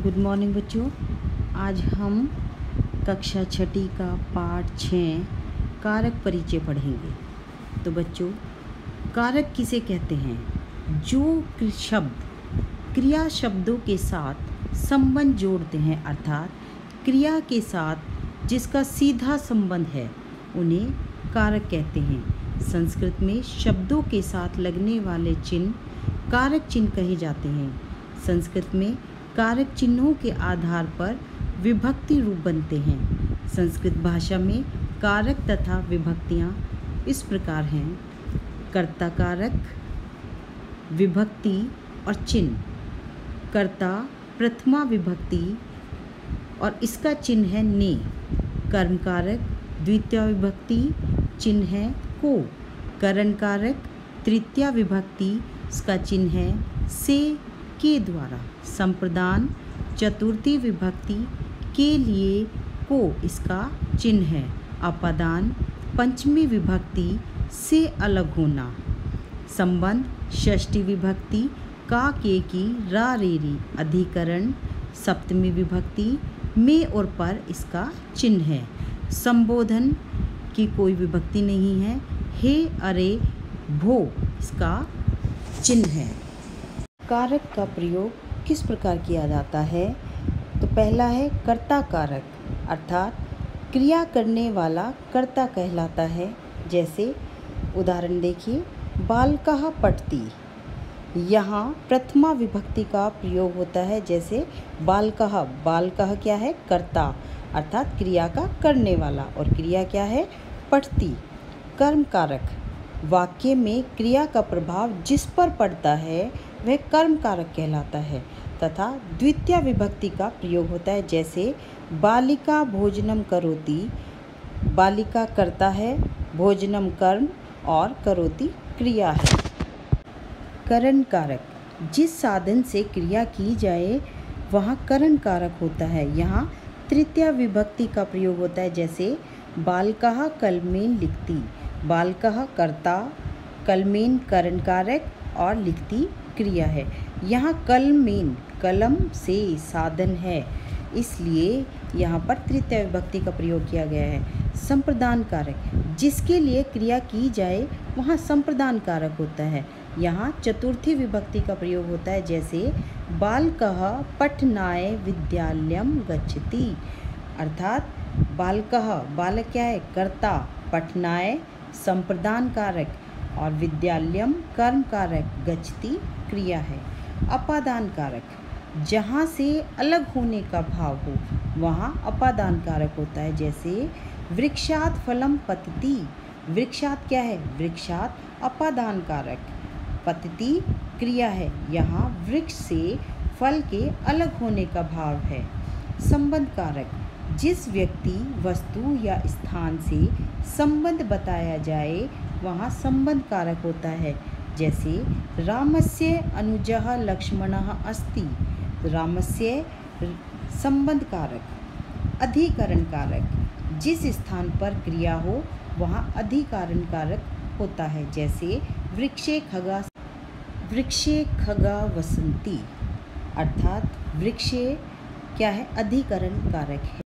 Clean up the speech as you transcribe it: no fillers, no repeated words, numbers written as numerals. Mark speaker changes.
Speaker 1: Good morning बच्चों। आज हम कक्षा छठी का पाठ 6 कारक परिचय पढ़ेंगे। तो बच्चों, कारक किसे कहते हैं? जो शब्द क्रिया शब्दों के साथ संबंध जोड़ते हैं, अर्थात क्रिया के साथ जिसका सीधा संबंध है, उन्हें कारक कहते हैं। संस्कृत में शब्दों के साथ लगने वाले चिन्ह कारक चिन्ह कहे जाते हैं। संस्कृत में कारक चिन्हों के आधार पर विभक्ति रूप बनते हैं। संस्कृत भाषा में कारक तथा विभक्तियाँ इस प्रकार हैं: कर्ता कारक, विभक्ति और चिन्ह। कर्ता प्रथमा विभक्ति और इसका चिन्ह है ने। कर्म कारक द्वितीय विभक्ति, चिन्ह है को। करण कारक तृतीया विभक्ति, इसका चिन्ह है से के द्वारा। संप्रदान चतुर्थी विभक्ति के लिए को, इसका चिन्ह है। अपादान पंचमी विभक्ति से अलग होना। संबंध षष्ठी विभक्ति का के की रा रे री। अधिकरण सप्तमी विभक्ति में और पर, इसका चिन्ह है। संबोधन की कोई विभक्ति नहीं है। हे अरे भो, इसका चिन्ह है। कारक का प्रयोग किस प्रकार किया जाता है? तो पहला है कर्ता कारक, अर्थात क्रिया करने वाला कर्ता कहलाता है। जैसे उदाहरण देखिए, बालकः पठति। यहाँ प्रथमा विभक्ति का प्रयोग होता है। जैसे बालकः, बालकः क्या है? कर्ता, अर्थात क्रिया का करने वाला, और क्रिया क्या है? पठति। कर्म कारक वाक्य में क्रिया का प्रभाव जिस पर पड़ता है वह कर्म कारक कहलाता है। तथा द्वितीय विभक्ति का प्रयोग होता है। जैसे बालिका भोजनम करोति। बालिका कर्ता है, भोजनम कर्म और करोति क्रिया है। करण कारक जिस साधन से क्रिया की जाए वहाँ करण कारक होता है। यहाँ तृतीय विभक्ति का प्रयोग होता है। जैसे बालकः कलमेन लिखति। बालकः कर्ता, कलमेन करण कारक और लिखति क्रिया है। यहाँ कलमेन कलम से साधन है, इसलिए यहाँ पर तृतीय विभक्ति का प्रयोग किया गया है। संप्रदान कारक जिसके लिए क्रिया की जाए वहाँ संप्रदान कारक होता है। यहाँ चतुर्थी विभक्ति का प्रयोग होता है। जैसे बालकः पठनाय विद्यालयम गच्छति। अर्थात बालकः, बालक क्या है? कर्ता, पठनाय संप्रदान कारक और विद्यालयम कर्म कारक, गच्छति क्रिया है। अपादान कारक जहाँ से अलग होने का भाव हो वहाँ अपादान कारक होता है। जैसे वृक्षात् फलम पतति। वृक्षात् क्या है? वृक्षात् अपादान कारक, पतति क्रिया है। यहाँ वृक्ष से फल के अलग होने का भाव है। संबंध कारक जिस व्यक्ति, वस्तु या स्थान से संबंध बताया जाए वहाँ संबंध कारक होता है। जैसे रामस्य अनुजः लक्ष्मणः अस्ति। रामस्य संबंध कारक। अधिकरण कारक जिस स्थान पर क्रिया हो वहाँ अधिकरण कारक होता है। जैसे वृक्षे खगा वसन्ति। अर्थात वृक्षे क्या है? अधिकरण कारक है।